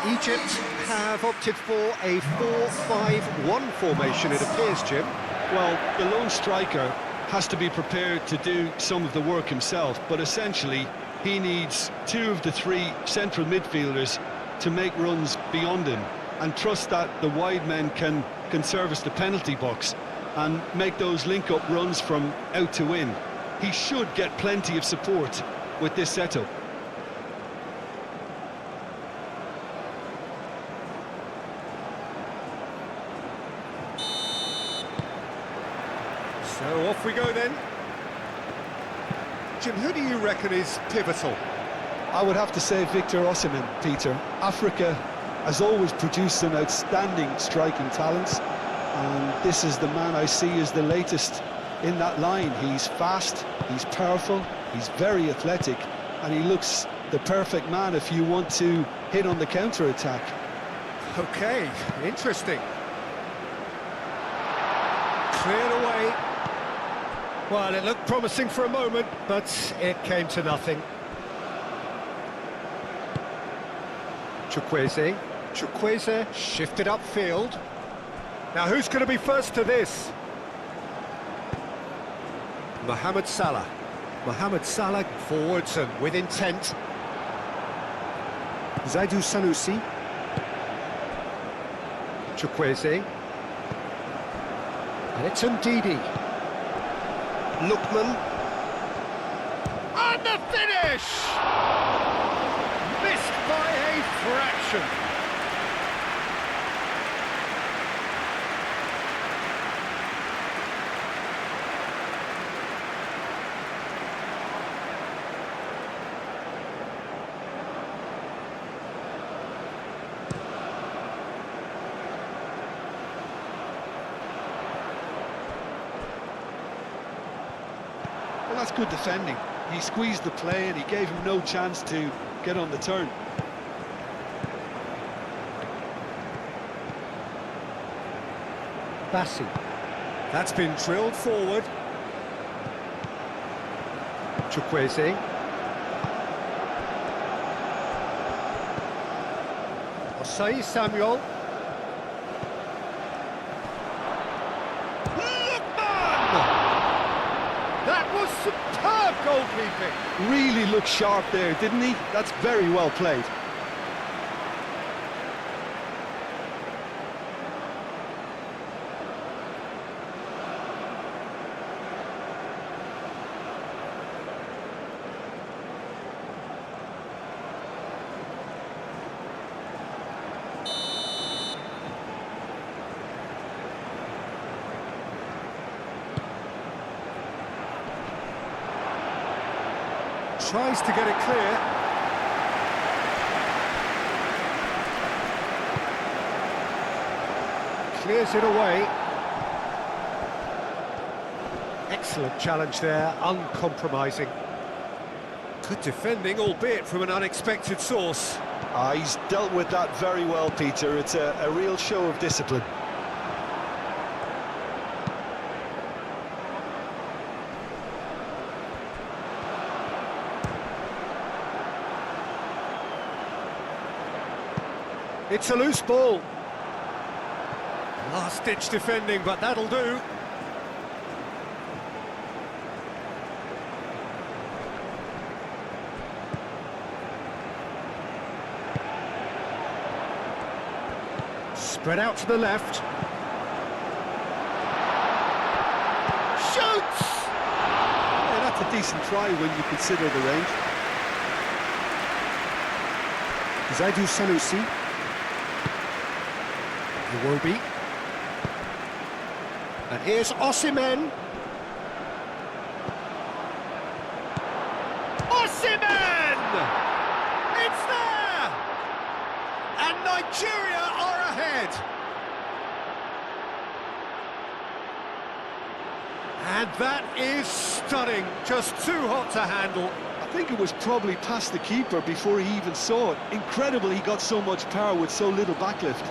Egypt have opted for a 4-5-1 formation, it appears, Jim. Well, the lone striker has to be prepared to do some of the work himself, but essentially he needs two of the three central midfielders to make runs beyond him and trust that the wide men can service the penalty box and make those link-up runs from out to in. He should get plenty of support with this setup. So off we go then. Jim, who do you reckon is pivotal? I would have to say Victor Osimhen, Peter. Africa has always produced some outstanding striking talents, and this is the man I see as the latest in that line. He's fast, he's powerful, he's very athletic, and he looks the perfect man if you want to hit on the counter-attack. Okay, interesting. Cleared away. Well, it looked promising for a moment, but it came to nothing. Chukwueze shifted upfield. Now who's going to be first to this? Mohamed Salah. Mohamed Salah forwards and with intent. Zaidou Sanusi. Chukwueze. And it's Ndidi. Lookman. And the finish! Missed by a fraction. Well, that's good defending. He squeezed the play and he gave him no chance to get on the turn. Bassi. That's been drilled forward. Chukwueze. Osei Samuel. That was superb goalkeeping. Really looked sharp there, didn't he? That's very well played. Tries to get it clear. Clears it away. Excellent challenge there, uncompromising. Good defending, albeit from an unexpected source. He's dealt with that very well, Peter. It's a real show of discipline. It's a loose ball. Last-ditch defending, but that'll do. Spread out to the left. Shoots! Yeah, that's a decent try when you consider the range. Zaidou Sanusi. Iwobi. And here's Osimhen. Osimhen! It's there! And Nigeria are ahead. And that is stunning. Just too hot to handle. I think it was probably past the keeper before he even saw it. Incredible he got so much power with so little backlift.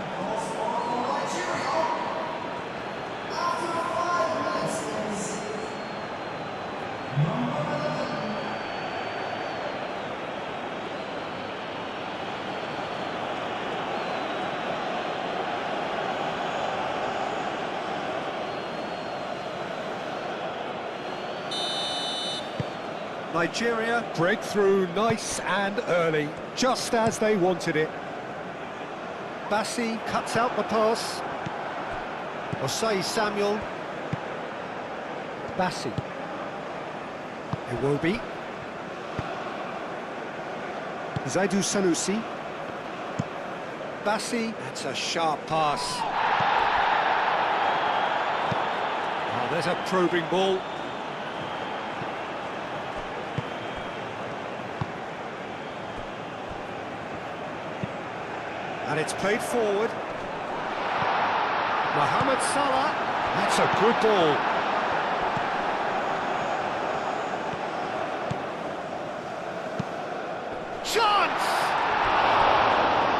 Nigeria break through nice and early, just as they wanted it. Bassi cuts out the pass. Osei Samuel. Bassi. Iwobi. Zaidu Sanusi. Bassi, that's a sharp pass. Oh, there's a probing ball. And it's played forward. Mohamed Salah, that's a good ball. Chance!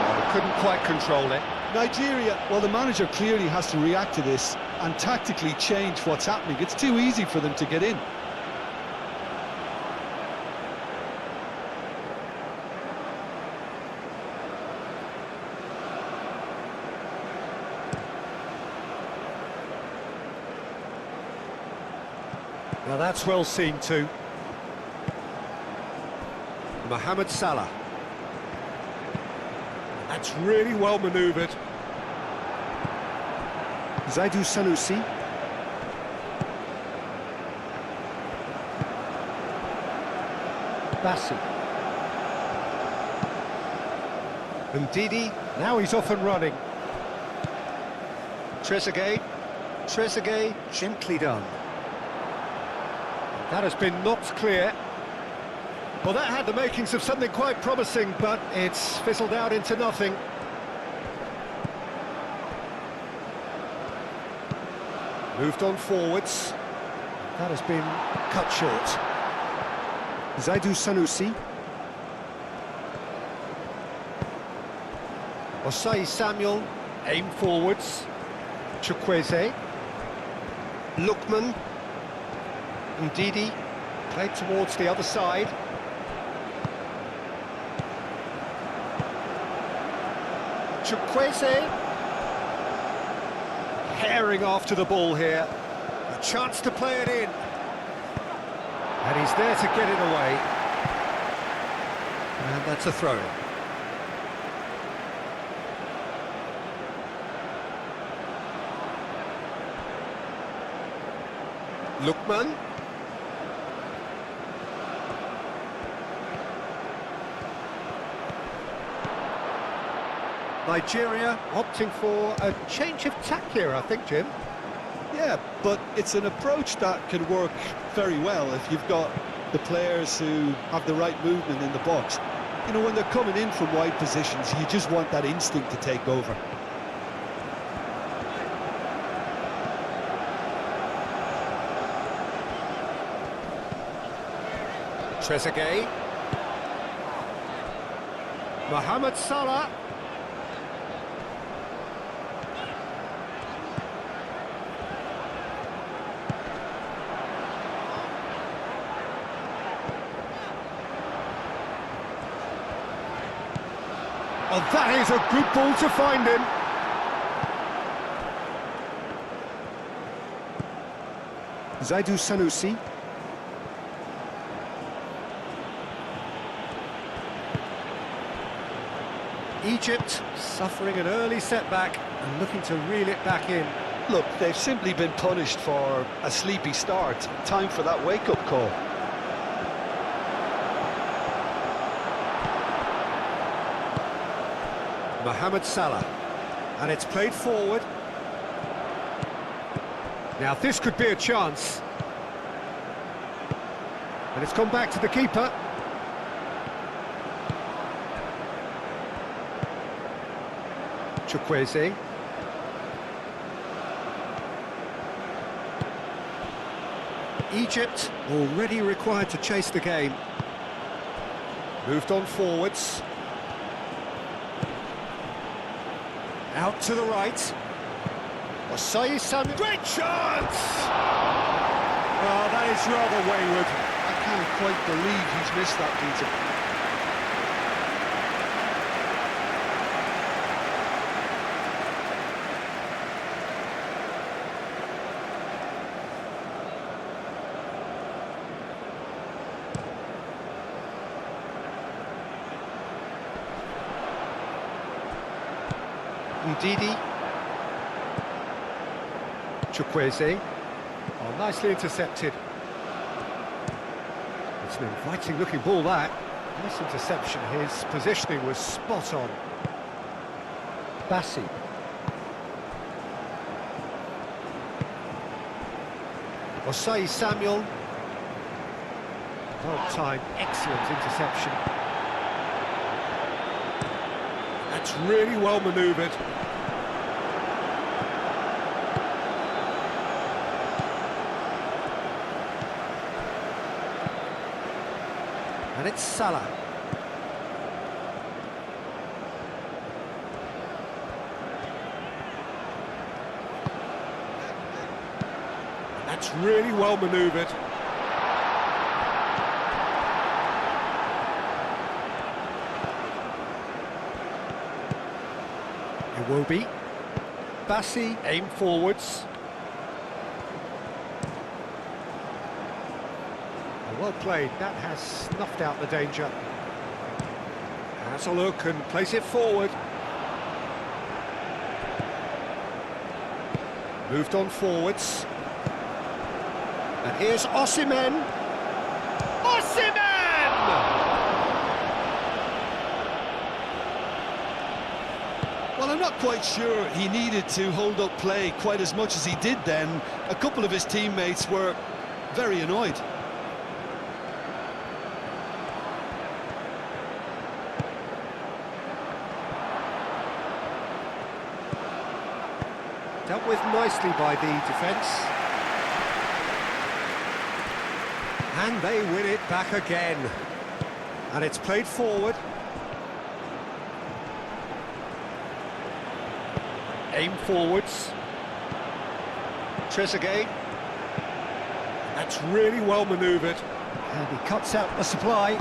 Oh, couldn't quite control it. Nigeria, well, the manager clearly has to react to this and tactically change what's happening. It's too easy for them to get in. Now that's well seen too. Mohamed Salah. That's really well manoeuvred. Zaidu Sanusi. Bassi. And Didi, now he's off and running. Trezeguet. Trezeguet, gently done. That has been knocked clear. Well, that had the makings of something quite promising, but it's fizzled out into nothing. Moved on forwards. That has been cut short. Zaidu Sanusi. Osei Samuel, aim forwards. Chukwueze. Lookman. Ndidi, played towards the other side. Chukwueze. Herring after the ball here. A chance to play it in. And he's there to get it away. And that's a throw-in. Lookman. Nigeria opting for a change of tack here, I think, Jim. Yeah, but it's an approach that can work very well if you've got the players who have the right movement in the box. You know, when they're coming in from wide positions, you just want that instinct to take over. Trezeguet. Mohamed Salah. Oh, that is a good ball to find him. Zaidu Sanusi. Egypt suffering an early setback and looking to reel it back in. Look, they've simply been punished for a sleepy start. Time for that wake-up call. Mohamed Salah, and it's played forward. Now this could be a chance. And it's gone back to the keeper. Chukwueze. Egypt already required to chase the game. Moved on forwards. Out to the right. Osei Samuel. Great chance! Oh, that is rather wayward. I can't quite believe he's missed that, Peter. Ndidi. Chukwueze. Oh, nicely intercepted. It's an inviting looking ball, that. Nice interception. His positioning was spot on. Bassi. Osei Samuel. Well timed, excellent interception. That's really well manoeuvred. And it's Salah. That's really well manoeuvred. It will be. Bassi, aim forwards. Well played, that has snuffed out the danger. Has a look and place it forward. Moved on forwards. And here's Osimhen. Osimhen! Well, I'm not quite sure he needed to hold up play quite as much as he did then. A couple of his teammates were very annoyed. Dealt with nicely by the defence. And they win it back again. And it's played forward. Aim forwards. Trezeguet. That's really well manoeuvred. And he cuts out the supply.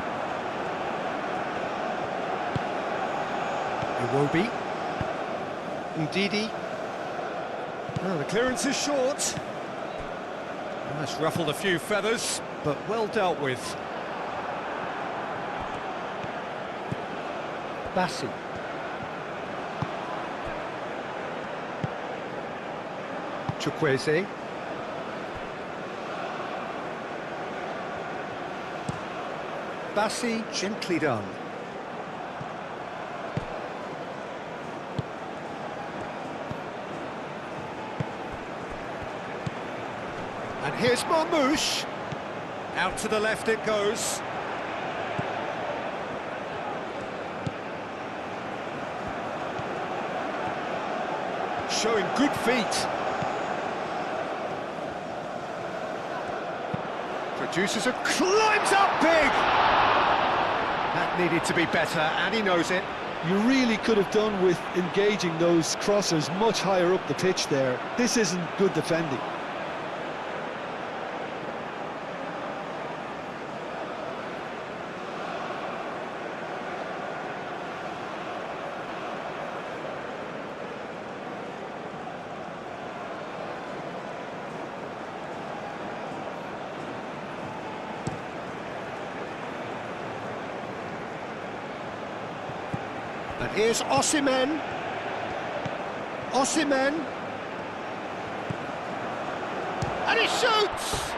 Iwobi. Ndidi. Oh, the clearance is short. That's ruffled a few feathers, but well dealt with. Bassi. Chukwueze. Bassi, gently done. And here's Marmoush. Out to the left it goes. Showing good feet. Produces a climbs up big. That needed to be better, and he knows it. You really could have done with engaging those crossers much higher up the pitch there. This isn't good defending. And here's Osimhen. Osimhen. And he shoots!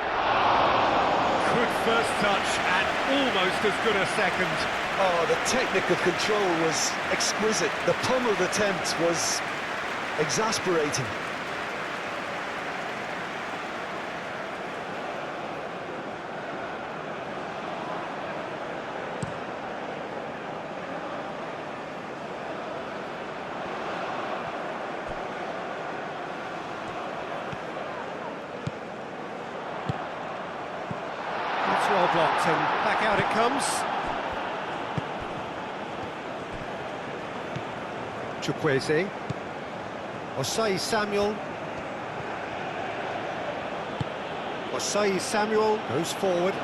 Good first touch and almost as good a second. Oh, the technical control was exquisite. The pummeled attempt was exasperating. That's well blocked and back out it comes. Chukwueze. Osei Samuel. Osei Samuel goes forward.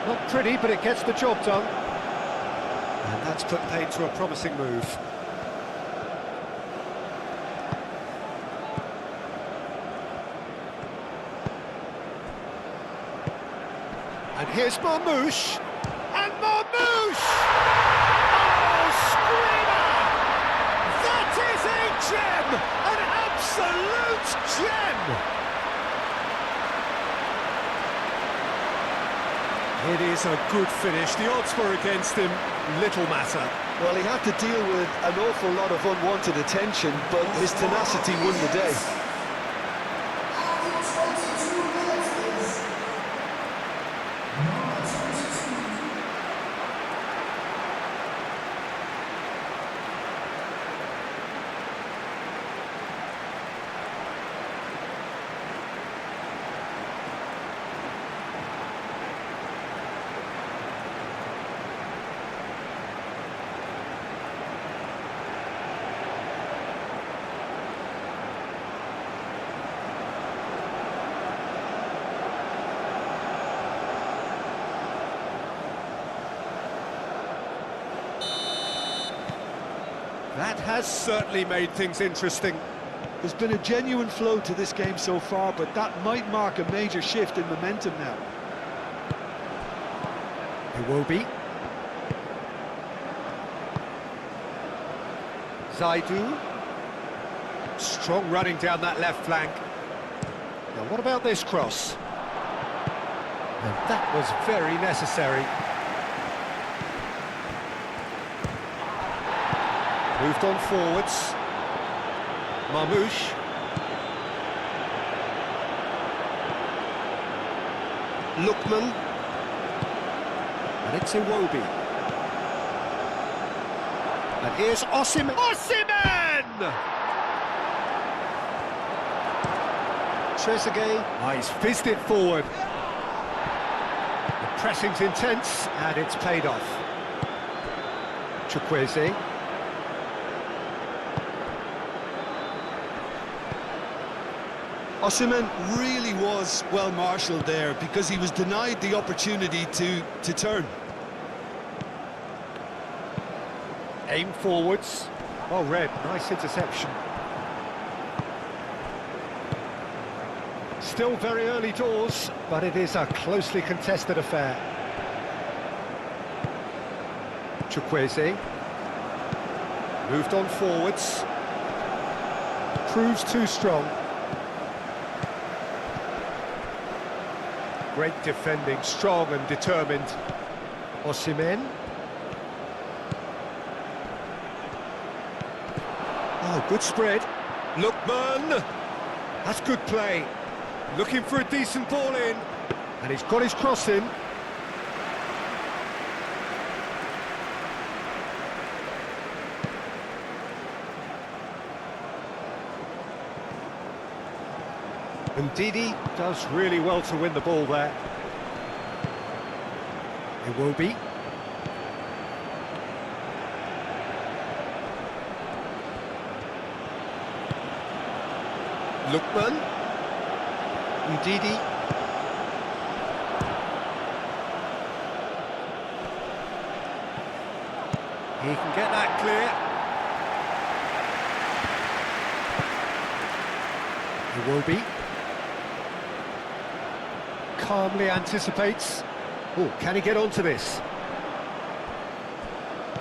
Not pretty, but it gets the job done. And that's put paid to a promising move. And here's Marmoush. And Marmoush! Oh, screamer! That is a good finish. The odds were against him, little matter. Well, he had to deal with an awful lot of unwanted attention, but his tenacity won the day. That has certainly made things interesting. There's been a genuine flow to this game so far, but that might mark a major shift in momentum now. Iwobi. Zaidu. Strong running down that left flank. Now what about this cross? And that was very necessary. Moved on forwards. Marmoush. Lookman. And it's Iwobi. And here's Osimhen. Osimhen! Trezeguet. Oh, he's fizzed it forward. The pressing's intense, and it's paid off. Chukwueze. Osimhen really was well marshalled there because he was denied the opportunity to turn. Aim forwards. Well read, nice interception. Still very early doors, but it is a closely contested affair. Chukwueze. Moved on forwards. Proves too strong. Great defending, strong and determined. Osimhen. Oh, good spread. Lookman. That's good play. Looking for a decent ball in. And he's got his cross in. And Didi does really well to win the ball there. Iwobi. Lookman. Ndidi. He can get that clear. Iwobi. Calmly anticipates. Oh, can he get onto this?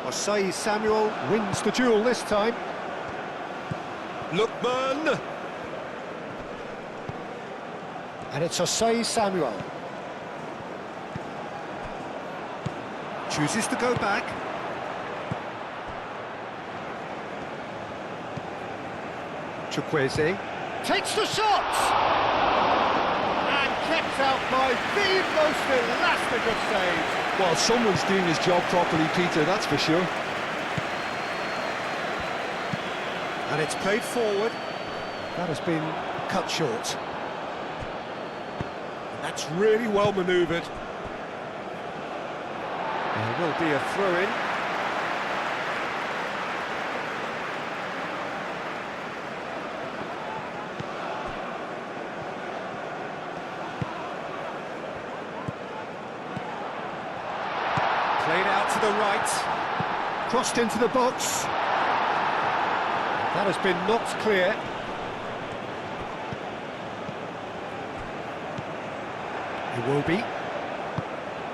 Osei Samuel wins the duel this time. Lookman! And it's Osei Samuel. Chooses to go back. Chukwueze takes the shot! Kept out by the most elastic of saves. Well, someone's doing his job properly, Peter, that's for sure. And it's played forward. That has been cut short. That's really well manoeuvred. There will be a throw-in. Played out to the right, crossed into the box. That has been knocked clear.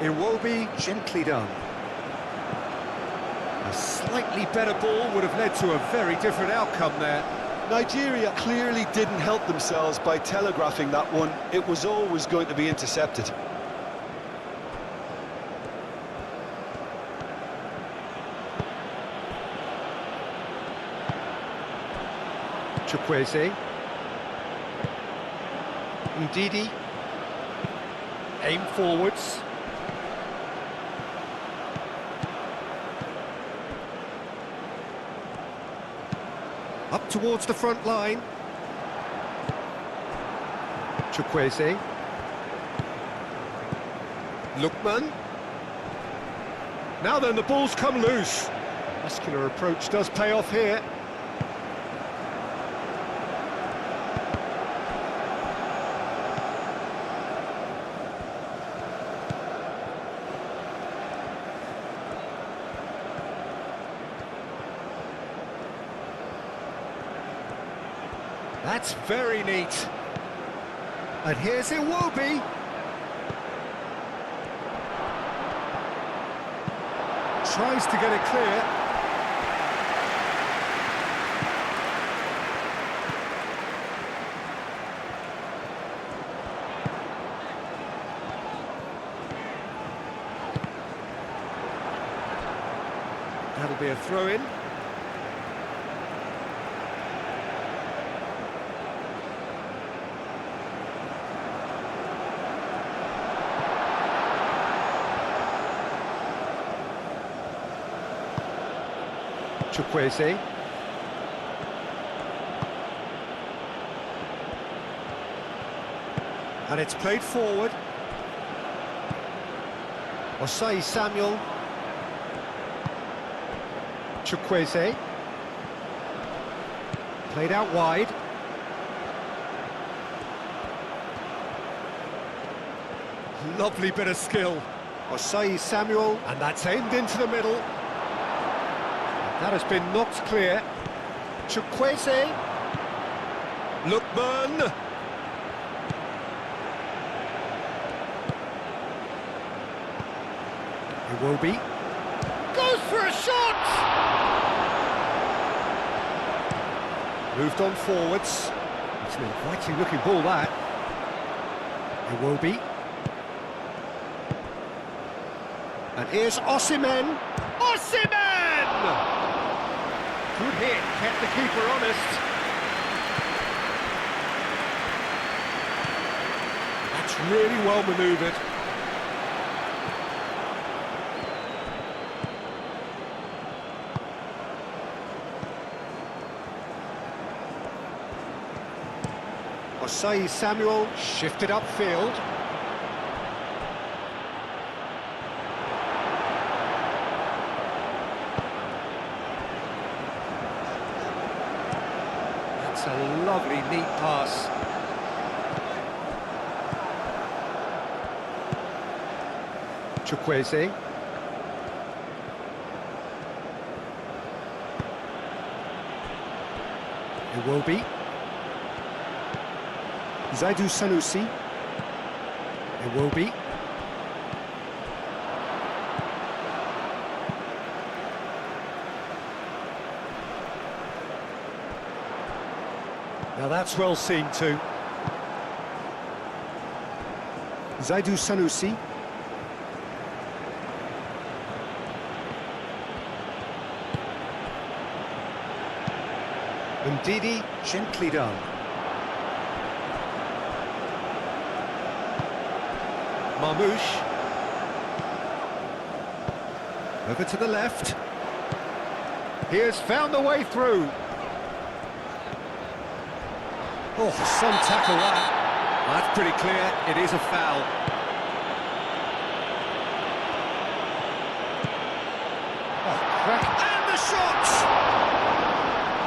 Iwobi gently done. A slightly better ball would have led to a very different outcome there. Nigeria clearly didn't help themselves by telegraphing that one. It was always going to be intercepted. Chukwueze. Ndidi. Aim forwards. Up towards the front line. Chukwueze. Lookman. Now then, the ball's come loose. Muscular approach does pay off here. That's very neat. And here's Iwobi. Tries to get it clear. That'll be a throw-in. Chukwueze. And it's played forward. Osei Samuel. Chukwueze. Played out wide. Lovely bit of skill. Osei Samuel, and that's aimed into the middle. That has been knocked clear. Chukwueze. Lookman. Iwobi. Goes for a shot! Moved on forwards. It's an inviting looking ball, that. Iwobi. And here's Osimhen. Osimhen! Good hit, kept the keeper honest. That's really well manoeuvred. Osei Samuel shifted upfield. That's a lovely, neat pass. Chukwueze. Iwobi. Zaidu Sanusi. Iwobi. Now that's well seen too. Zaidu Sanusi. Ndidi, gently done. Marmouche. Over to the left. He has found the way through. Oh, some tackle that. That's pretty clear, it is a foul. Oh, crack. And the shot!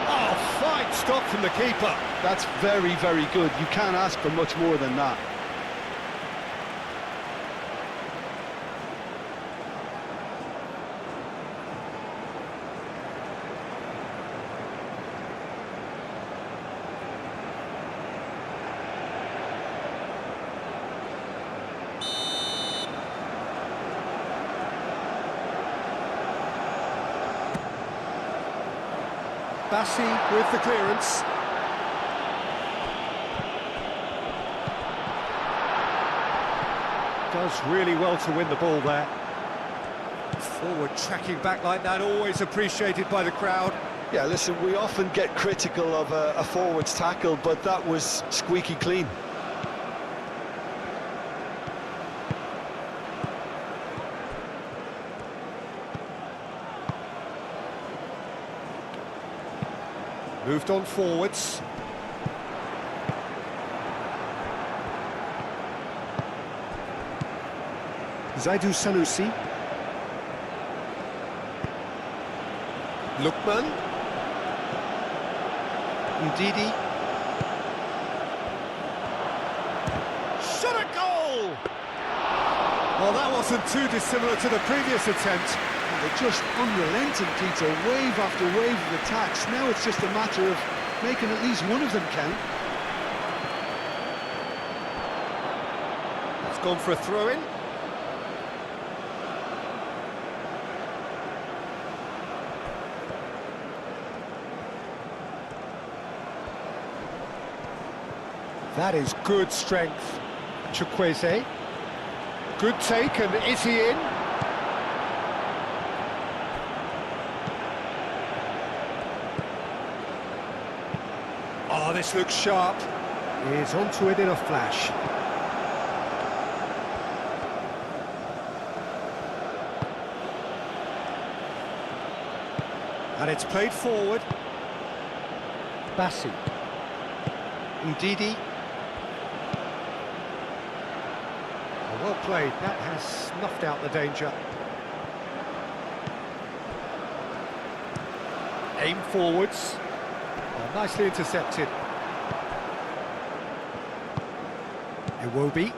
Oh, fine stop from the keeper. That's very, very good. You can't ask for much more than that. Bassi with the clearance. Does really well to win the ball there. Forward tracking back like that, always appreciated by the crowd. Yeah, listen, we often get critical of a forward's tackle, but that was squeaky clean. Moved on forwards. Zaidu Sanusi. Lookman. Ndidi. Shot a goal! Well, that wasn't too dissimilar to the previous attempt. They're just unrelenting, Peter, wave after wave of attacks. Now it's just a matter of making at least one of them count. It's gone for a throw-in. That is good strength. Chukwueze. Good take, and is he in? Oh, this looks sharp. He's onto it in a flash. And it's played forward. Bassi. Ndidi. Oh, well played. That has snuffed out the danger. Aim forwards. Oh, nicely intercepted. Iwobi.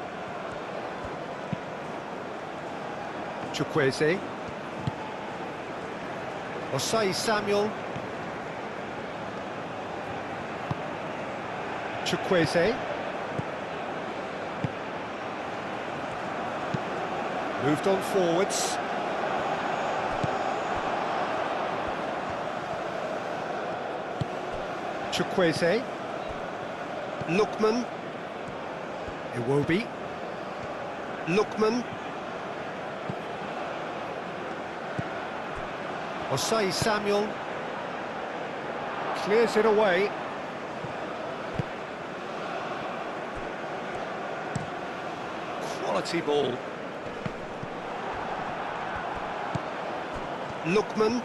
Chukwueze. Osai Samuel. Chukwueze. Moved on forwards. Chukwueze. Lookman. Iwobi. Lookman. Osai Samuel. Clears it away. Quality ball. Lookman.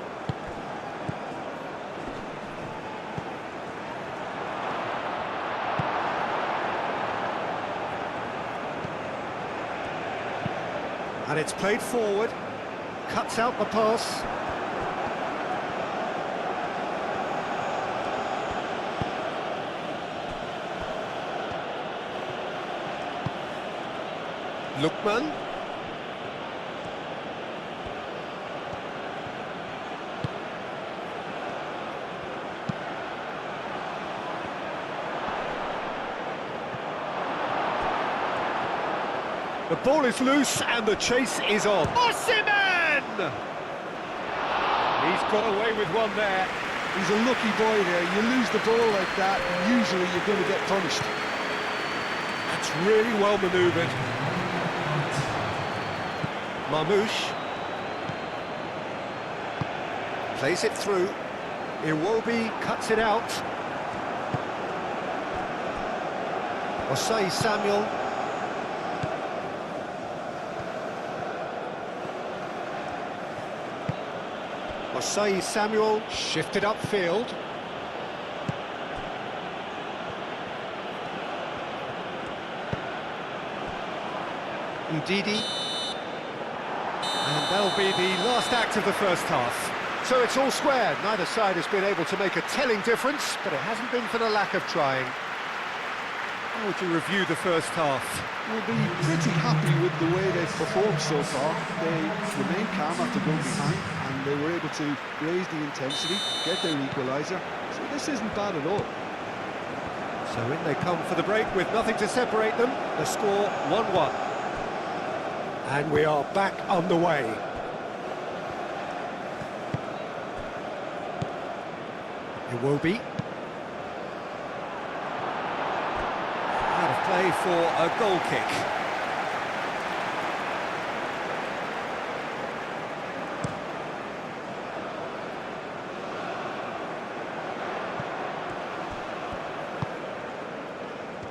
And it's played forward. Cuts out the pass. Lookman. The ball is loose and the chase is on. Osimhen! He's got away with one there. He's a lucky boy there. You lose the ball like that, and usually you're going to get punished. That's really well manoeuvred. Marmouche. Plays it through. Iwobi cuts it out. Osai Samuel. Osai Samuel shifted upfield. Ndidi. And that'll be the last act of the first half. So it's all square. Neither side has been able to make a telling difference, but it hasn't been for the lack of trying. How would you review the first half? We'll be pretty happy with the way they've performed so far. They remained calm after going behind, and they were able to raise the intensity, get their equaliser. So this isn't bad at all. So in they come for the break with nothing to separate them. The score 1-1. And we are back underway. Iwobi. Out of play for a goal kick.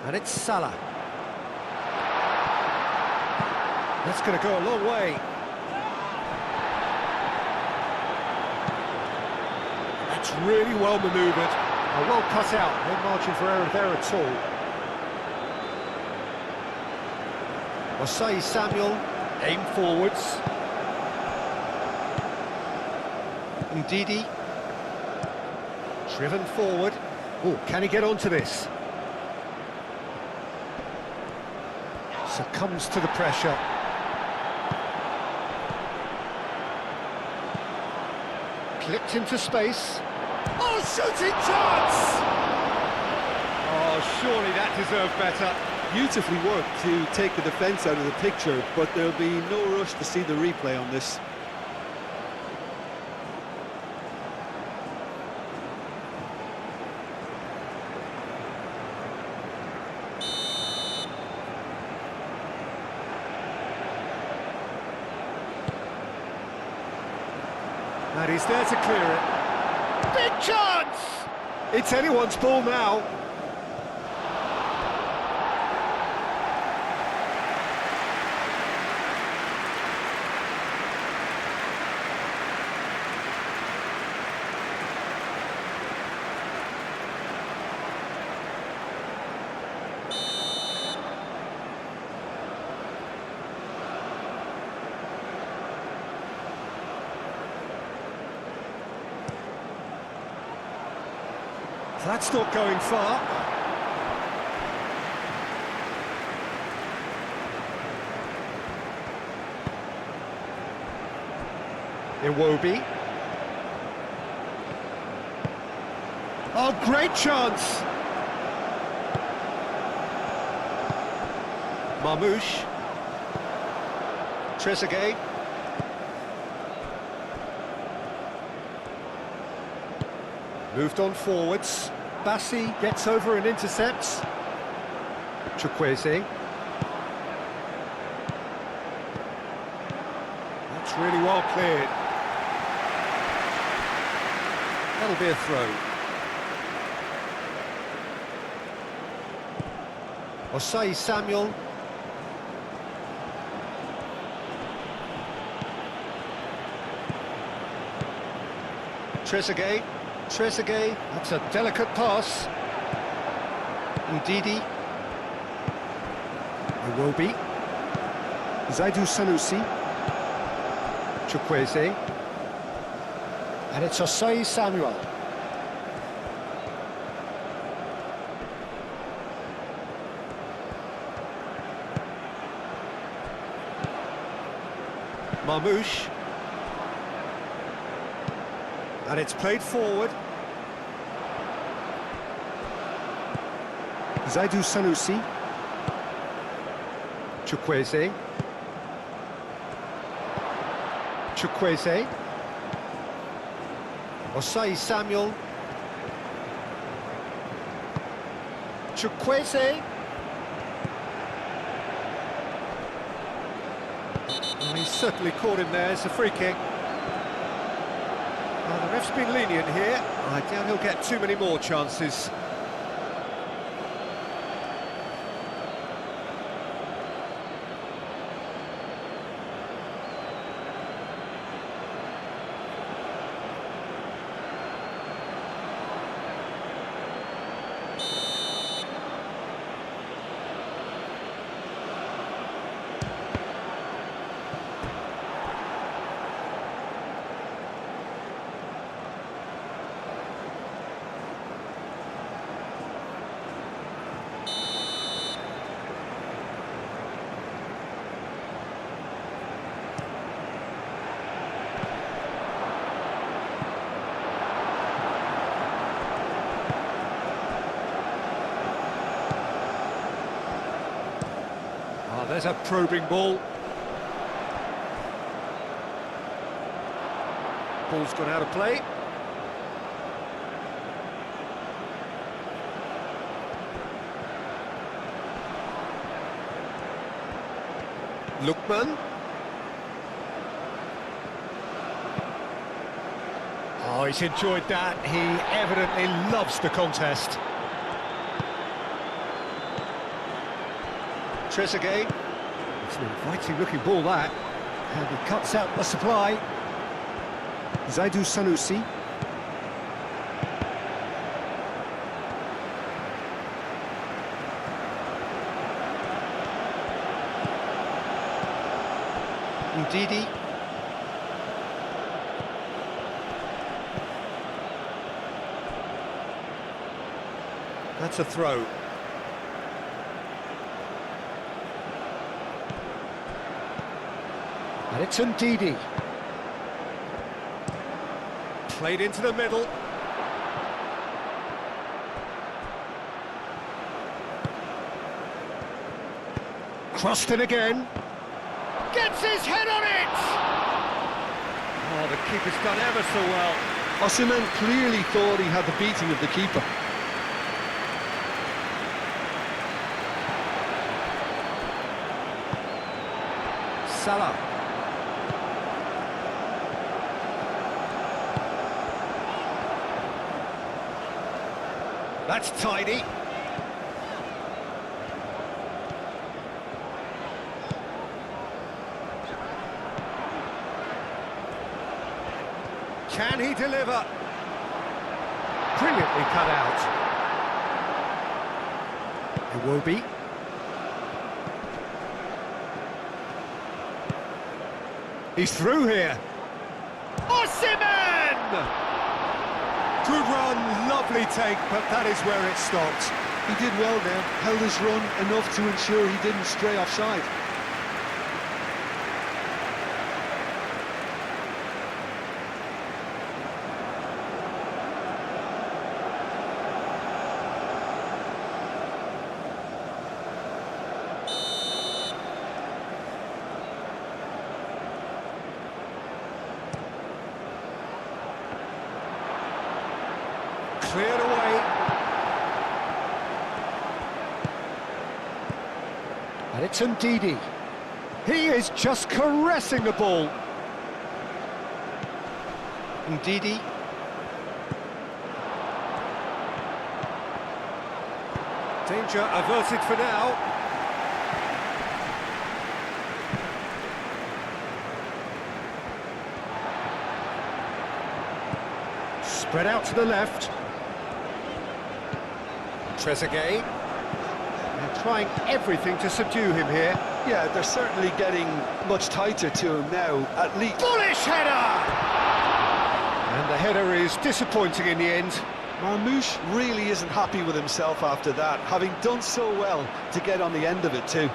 And it's Salah. That's going to go a long way. That's really well manoeuvred. Well cut out. No margin for error there at all. Osei Samuel, aim forwards. Ndidi. Driven forward. Oh, can he get onto this? Succumbs to the pressure. Clipped into space. Oh, shooting chance! Oh, surely that deserved better. Beautifully worked to take the defence out of the picture, but there'll be no rush to see the replay on this. And he's there to clear it. Big chance! It's anyone's ball now. That's not going far. Iwobi. Oh, great chance! Marmouche. Trezeguet. Moved on forwards. Bassi gets over and intercepts. Chukwueze. That's really well cleared. That'll be a throw. Osei Samuel. Trezeguet. Trezeguet, that's a delicate pass. Ndidi. Iwobi. Zaidu Sanusi. Chukwueze. And it's Osei Samuel. Marmouche. And it's played forward. Zaidu Sanusi. Chukwueze. Chukwueze. Osei Samuel. Chukwueze. Well, he's certainly caught him there. It's a free kick. Well, the ref's been lenient here. I doubt he'll get too many more chances. There's a probing ball. Ball's gone out of play. Lookman. Oh, he's enjoyed that. He evidently loves the contest. Trezeguet. It's an inviting looking ball, that. And he cuts out the supply. Zaidu Sanusi. Ndidi. That's a throw. And it's Ndidi. Played into the middle. Crossed in again. Gets his head on it! Oh, the keeper's done ever so well. Osimhen clearly thought he had the beating of the keeper. Salah. That's tidy. Can he deliver? Brilliantly cut out. Iwobi. He's through here. Osimhen! Good run, lovely take, but that is where it stopped. He did well there, held his run enough to ensure he didn't stray offside. Cleared away. And it's Ndidi. He is just caressing the ball. Ndidi. Danger averted for now. Spread out to the left. Trezeguet. They're trying everything to subdue him here. Yeah, they're certainly getting much tighter to him now, at least. Bullish header! And the header is disappointing in the end. Marmoush really isn't happy with himself after that, having done so well to get on the end of it too.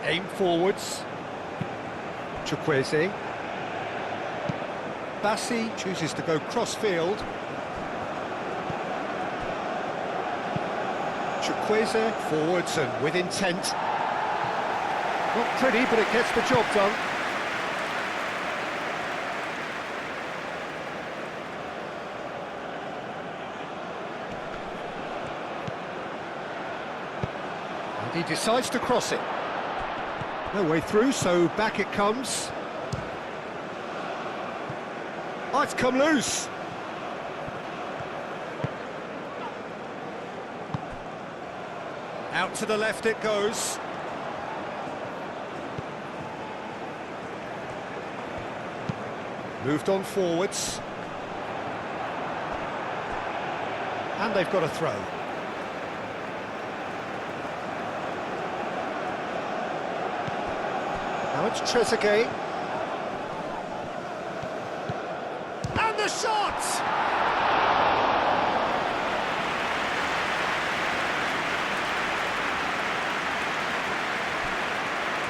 Aim forwards. Chukwueze. Bassi chooses to go cross-field. Chukwueze forwards and with intent. Not pretty, but it gets the job done. And he decides to cross it. No way through, so back it comes. Oh, it's come loose. Out to the left it goes. Moved on forwards. And they've got a throw. Now it's Trezeguet. And the shot!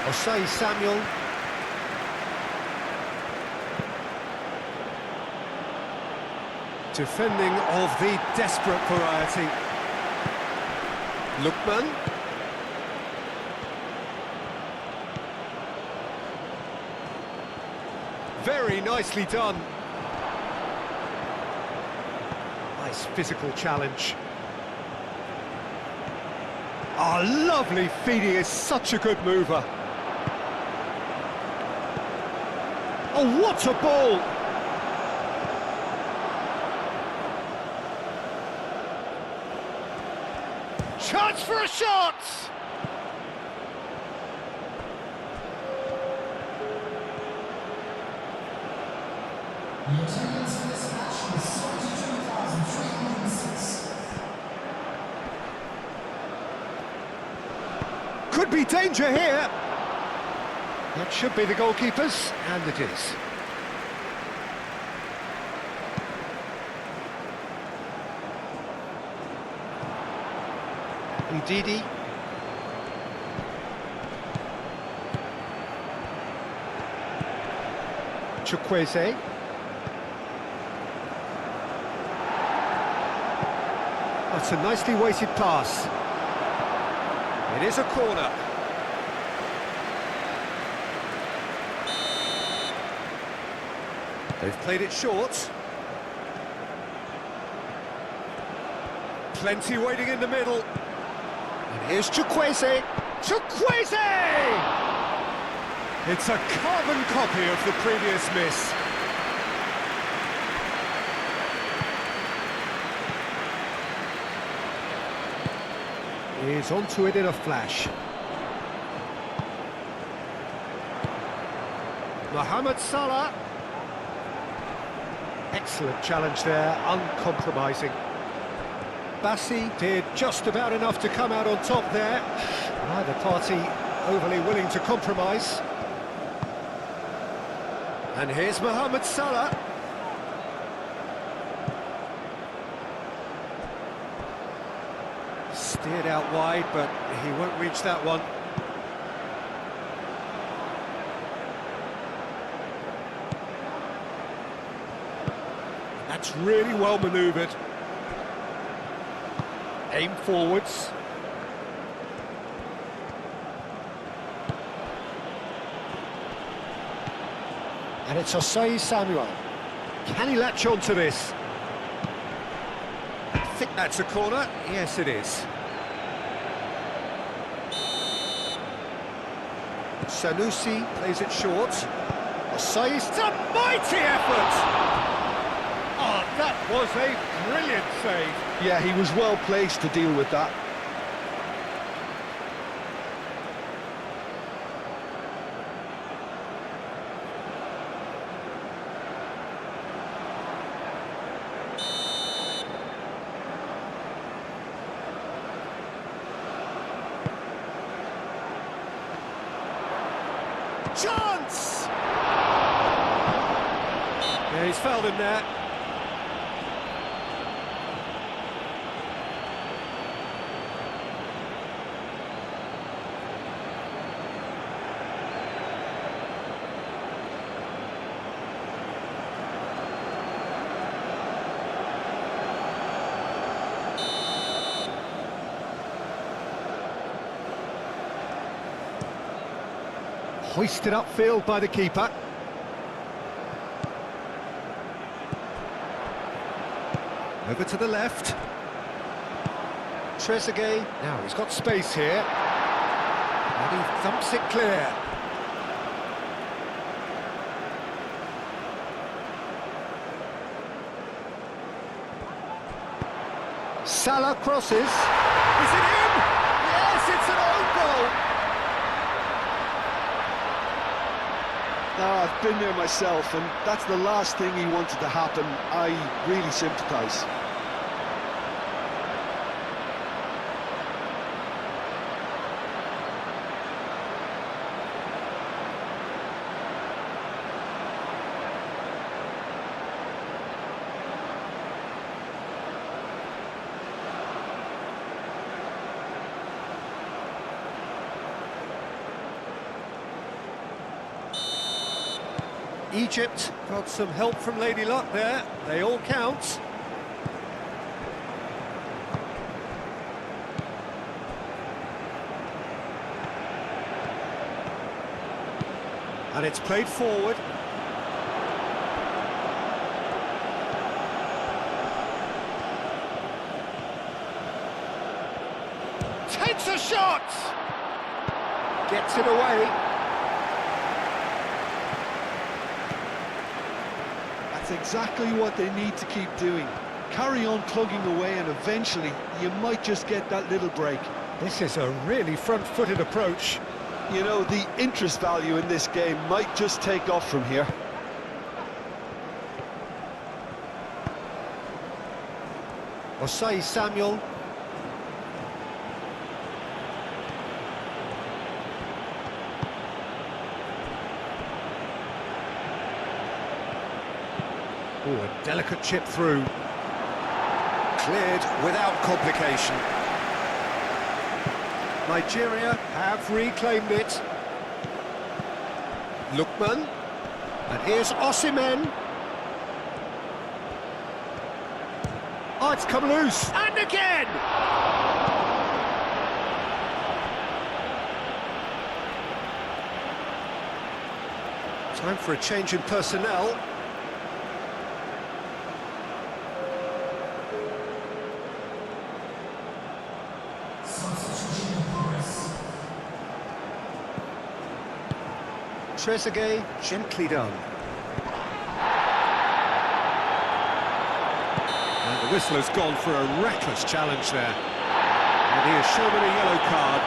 Osei Samuel. Defending of the desperate variety. Lookman. Very nicely done. Nice physical challenge. Oh, lovely feed. He is such a good mover. Oh, what a ball! Chance for a shot! The attendance for this match is 72,306. Could be danger here. That should be the goalkeepers, and it is. Ndidi. Chukwueze. That's a nicely weighted pass. It is a corner. They've played it short. Plenty waiting in the middle. And here's Chukwueze. Chukwueze! It's a carbon copy of the previous miss. He's onto it in a flash. Mohamed Salah. Excellent challenge there, uncompromising. Bassi did just about enough to come out on top there. Neither party overly willing to compromise. And here's Mohamed Salah. Steered out wide, but he won't reach that one. That's really well manoeuvred. Aim forwards. And it's Osei Samuel. Can he latch on to this? I think that's a corner. Yes, it is. Sanusi plays it short. Osei's a mighty effort! Oh, that was a brilliant save. Yeah, he was well placed to deal with that. Chance! Yeah, he's fouled him there. Hoisted upfield by the keeper. Over to the left. Trezeguet. Now he's got space here. And he thumps it clear. Salah crosses. Is it in? Yes, it's an own goal. Now, I've been there myself, and that's the last thing he wanted to happen. I really sympathise. Egypt got some help from Lady Luck there. They all count. And it's played forward. takes it away. That's exactly what they need to keep doing. Carry on plugging away and eventually you might just get that little break. This is a really front-footed approach. You know, the interest value in this game might just take off from here. Osei Samuel. Oh, a delicate chip through. Cleared without complication. Nigeria have reclaimed it. Lookman. And here's Osimhen. Oh, it's come loose. And again! Time for a change in personnel. Substitution in progress. Trezeguet, gently done. And the whistle has gone for a reckless challenge there. And he has shown him a yellow card.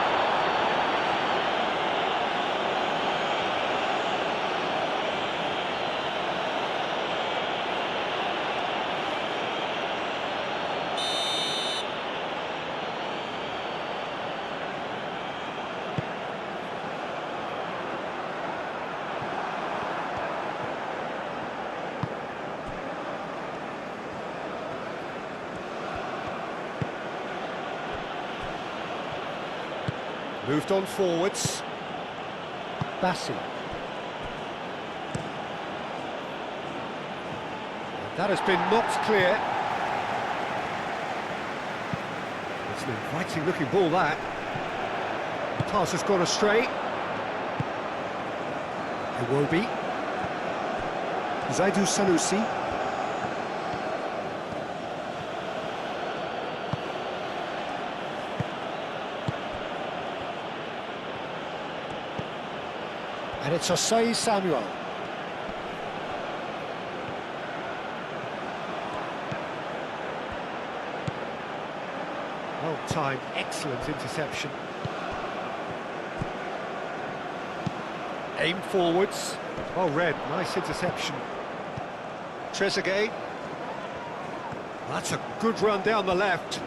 Moved on forwards. Bassi. That has been knocked clear. It's an inviting looking ball, that. Pass has gone astray. Iwobi. Zaidu Sanusi. And it's Osei Samuel. Well timed, excellent interception. Aim forwards. Well read, nice interception. Trezeguet. That's a good run down the left.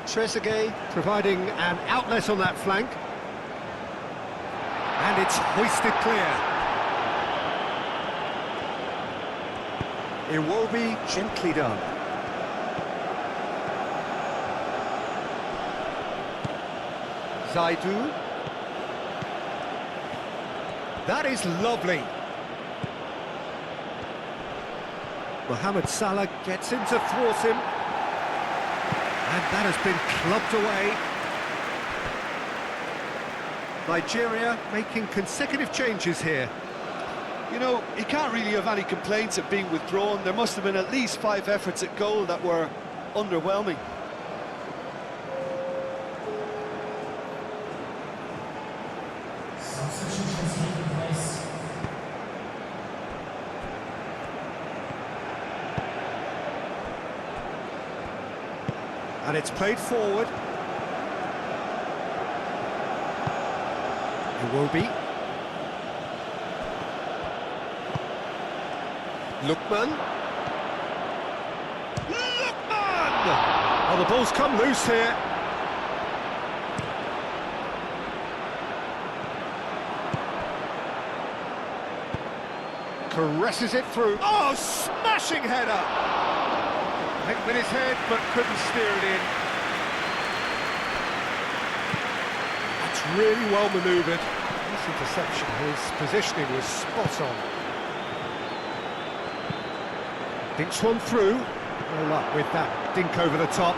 Trezeguet providing an outlet on that flank. And it's hoisted clear. Iwobi, gently done. Zaidu. That is lovely. Mohamed Salah gets in to thwart him. And that has been clubbed away. Nigeria making consecutive changes here. You know, you can't really have any complaints at being withdrawn. There must have been at least 5 efforts at goal that were underwhelming. Substitutions taking place. And it's played forward. Iwobi. Lookman. Lookman! Oh, the ball's come loose here. Caresses it through. Oh, smashing header! Hit with his head, but couldn't steer it in. Really well manoeuvred. This interception, his positioning was spot on. Dinks one through. No luck with that dink over the top.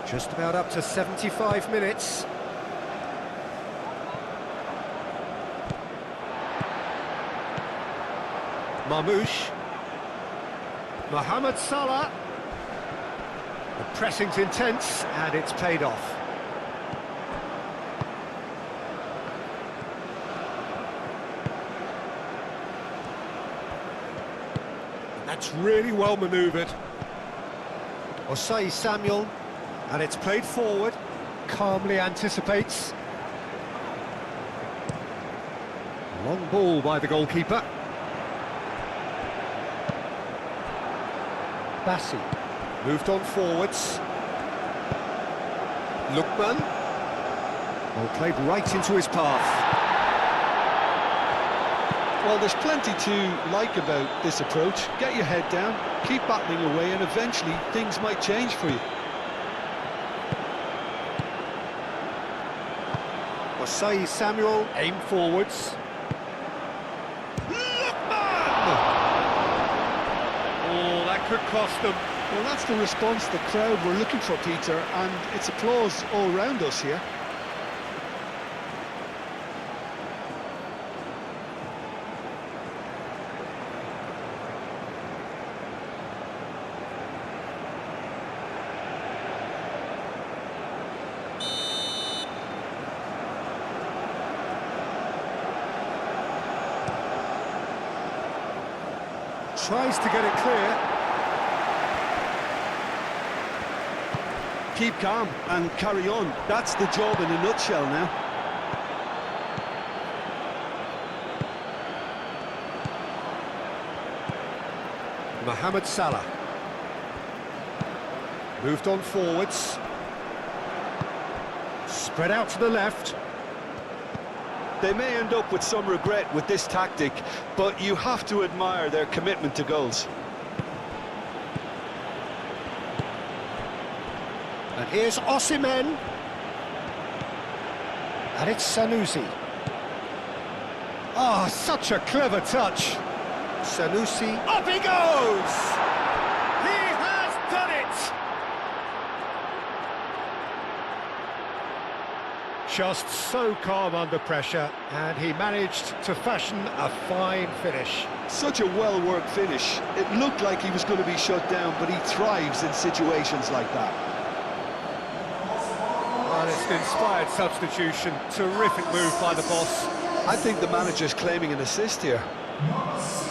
Just about up to 75 minutes. Marmoush. Mohamed Salah. The pressing's intense, and it's paid off. And that's really well manoeuvred. Osai Samuel, and it's played forward. Calmly anticipates. Long ball by the goalkeeper. Bassi moved on forwards. Lookman. Well, played right into his path. Well, there's plenty to like about this approach. Get your head down, keep battling away, and eventually things might change for you. Osai Samuel, aim forwards. Oh, that could cost them. Well, that's the response the crowd were looking for, Peter, and it's applause all round us here. Tries to get it clear. Keep calm and carry on. That's the job in a nutshell now. Mohamed Salah. Moved on forwards. Spread out to the left. They may end up with some regret with this tactic, but you have to admire their commitment to goals. And here's Osimhen. And it's Sanusi. Ah, such a clever touch. Sanusi, up he goes! He has done it! Just so calm under pressure, and he managed to fashion a fine finish. Such a well-worked finish. It looked like he was going to be shut down, but he thrives in situations like that. Well, it's an inspired substitution. Terrific move by the boss. I think the manager's claiming an assist here. Number 6.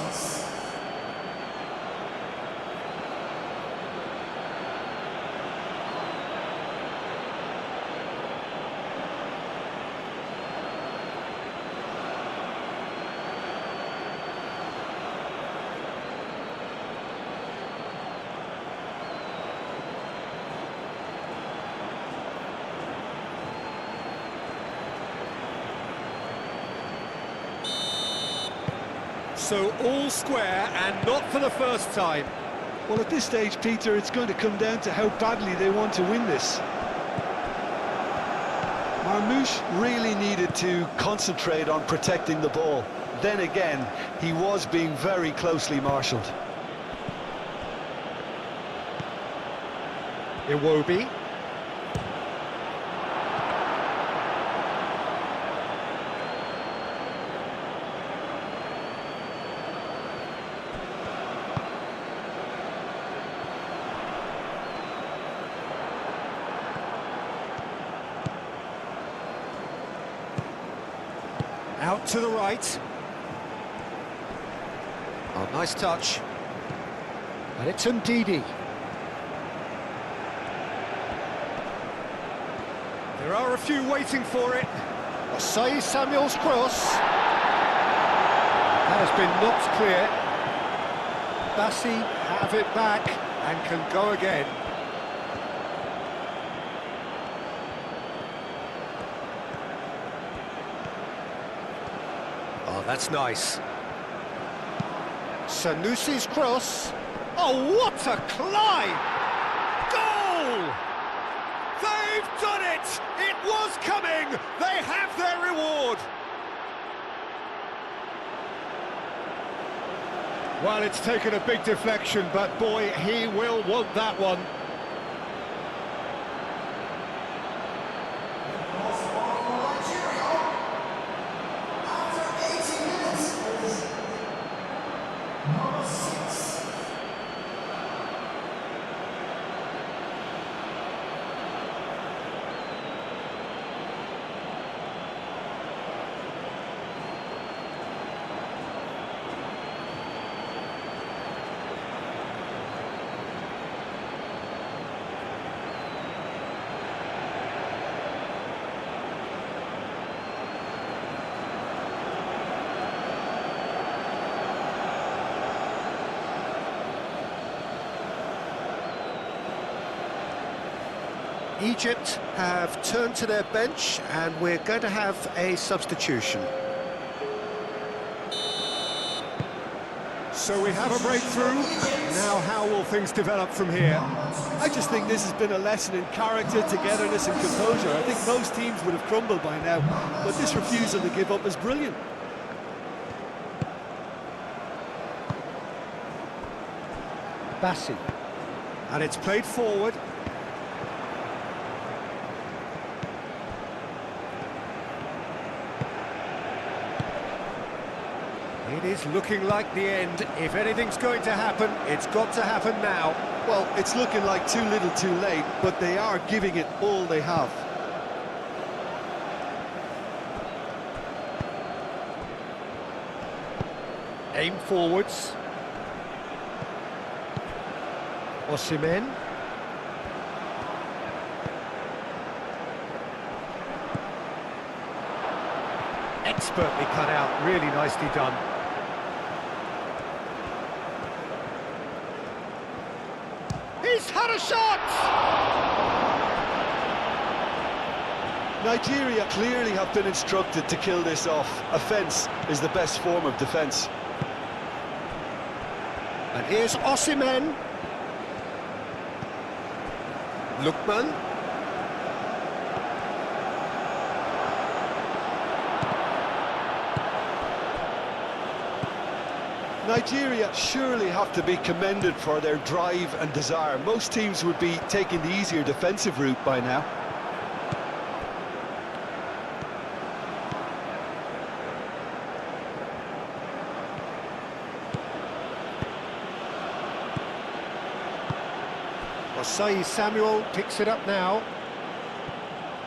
So all square, and not for the first time. Well, at this stage, Peter, it's going to come down to how badly they want to win this. Marmoush really needed to concentrate on protecting the ball. Then again, he was being very closely marshalled. Iwobi. Out to the right. Oh, nice touch. And it's Ndidi. There are a few waiting for it. Osai Samuel's cross. That has been knocked clear. Bassi have it back and can go again. Oh, that's nice. Sanusi's cross. Oh, what a climb! Goal! They've done it! It was coming! They have their reward! Well, it's taken a big deflection, but boy, he will want that one. Number Egypt have turned to their bench and we're going to have a substitution. So we have a breakthrough. Now how will things develop from here? I just think this has been a lesson in character, togetherness and composure. I think most teams would have crumbled by now, but this refusal to give up is brilliant. Bassi. And it's played forward. It is looking like the end. If anything's going to happen, it's got to happen now. Well, it's looking like too little too late, but they are giving it all they have. Aim forwards. Osimhen. Expertly cut out, really nicely done. He's had a shot! Nigeria clearly have been instructed to kill this off. Offence is the best form of defence. And here's Osimhen. Lookman. Nigeria surely have to be commended for their drive and desire. Most teams would be taking the easier defensive route by now. Osei Samuel picks it up now.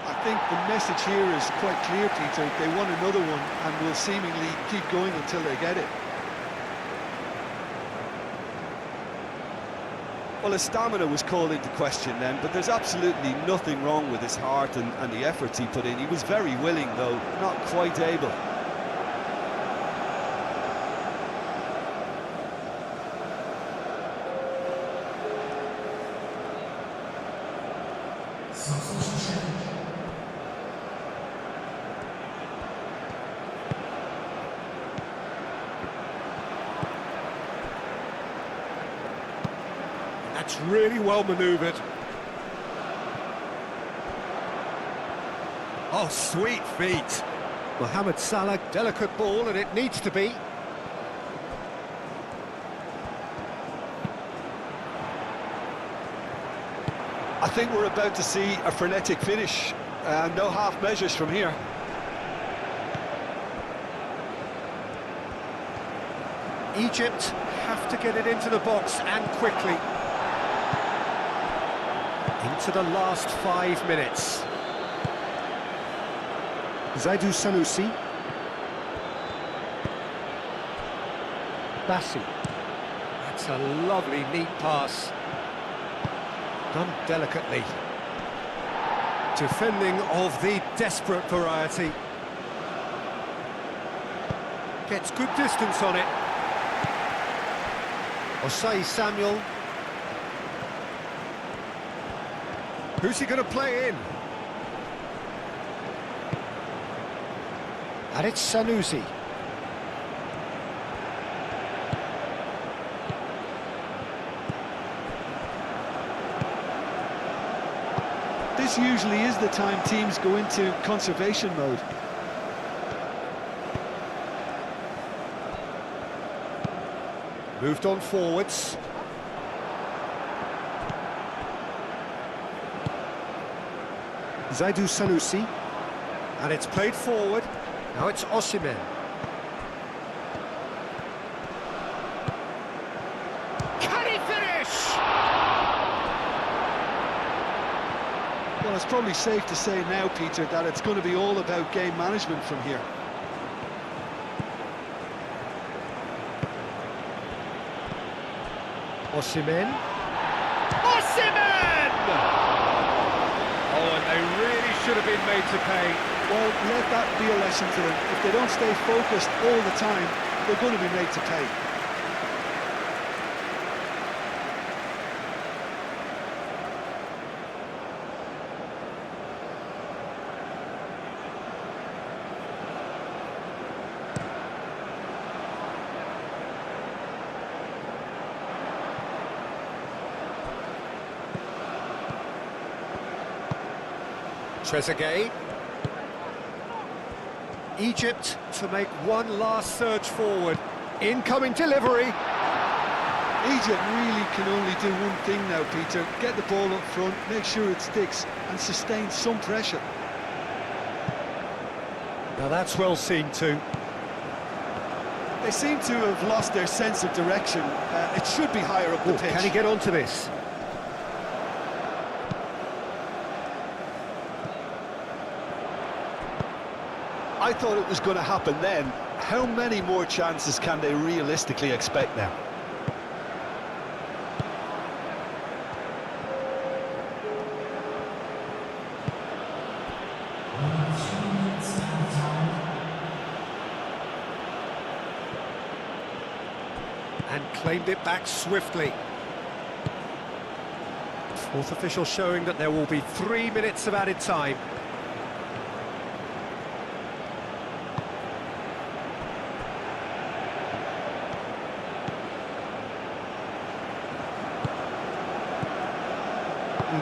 I think the message here is quite clear, Peter. They want another one and will seemingly keep going until they get it. Well, his stamina was called into question then, but there's absolutely nothing wrong with his heart and the efforts he put in. He was very willing, though, not quite able. That's really well manoeuvred. Oh, sweet feet. Mohamed Salah, delicate ball, and it needs to be. I think we're about to see a frenetic finish. No half measures from here. Egypt have to get it into the box and quickly. Into the last 5 minutes. Zaidou Sanusi. Bassi. That's a lovely, neat pass. Done delicately. Defending of the desperate variety. Gets good distance on it. Osei Samuel. Who's he going to play in? And it's Sanusi. This usually is the time teams go into conservation mode. Moved on forwards. Zaidou Sanusi. And it's played forward. Now it's Osimhen. Can he finish? Well, it's probably safe to say now, Peter, that it's going to be all about game management from here. Osimhen. Osimhen! Oh, and they really should have been made to pay. Well, let that be a lesson to them. If they don't stay focused all the time, they're going to be made to pay. Trezeguet. Egypt to make one last surge forward. Incoming delivery. Egypt really can only do one thing now, Peter. Get the ball up front, make sure it sticks, and sustain some pressure. Now that's well seen too. They seem to have lost their sense of direction. It should be higher up the pitch. Can he get onto this? I thought it was going to happen then. How many more chances can they realistically expect now? And claimed it back swiftly. Fourth official showing that there will be 3 minutes of added time.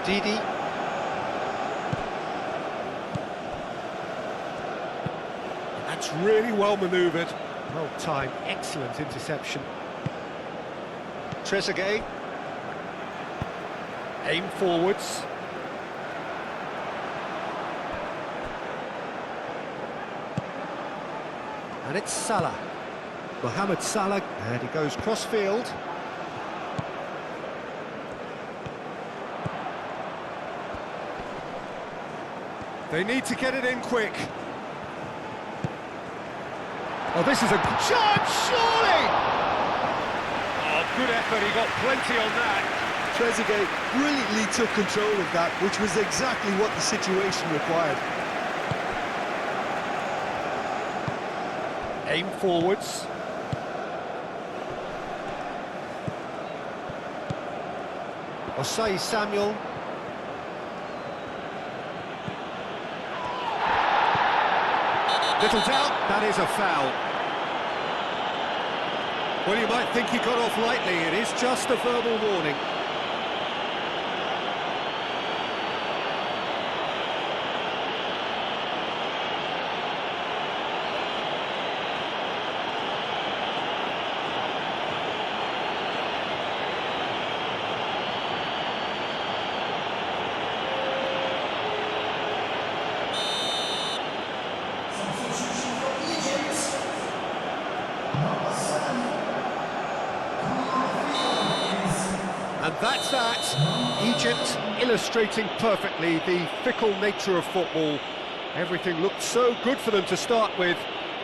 Ndidi. That's really well manoeuvred. Well timed, excellent interception. Trezeguet. Aim forwards. And it's Salah. Mohamed Salah, and he goes cross-field. They need to get it in quick. Oh, this is a chance, surely! Oh, good effort, he got plenty on that. Trezeguet brilliantly took control of that, which was exactly what the situation required. Aim forwards. Osai Samuel. Little doubt, that is a foul. Well, you might think he got off lightly, it is just a verbal warning. Substitution for Egypt. Number 7. And that's that. Egypt illustrating perfectly the fickle nature of football. Everything looked so good for them to start with,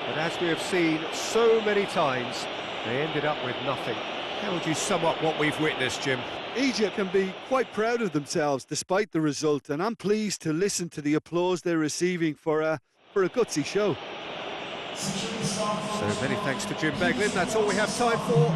but as we have seen so many times, they ended up with nothing. How would you sum up what we've witnessed, Jim? Egypt can be quite proud of themselves despite the result, and I'm pleased to listen to the applause they're receiving for a gutsy show. So many thanks to Jim Beglin. That's all we have time for.